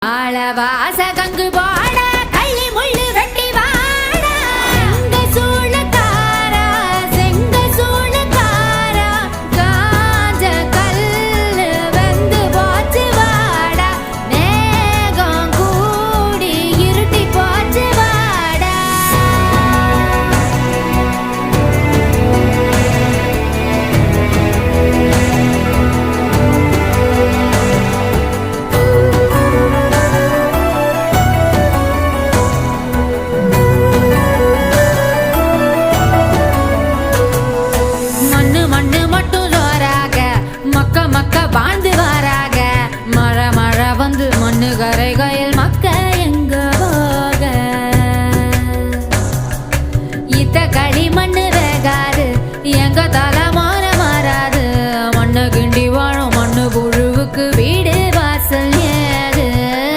ஆளவாச கங்கு போட கள்ளி முள்ளு வெட்டி வாட செங்க சூளக்காரா செங்க சூளக்காரா காஞ்ச கல்லு வெந்து போச்சு வாடா மேகம் கூடி இருட்டி போச்சு வாடா வாழ்ந்து வாராக மழை மழை வந்து மண்ணு கரை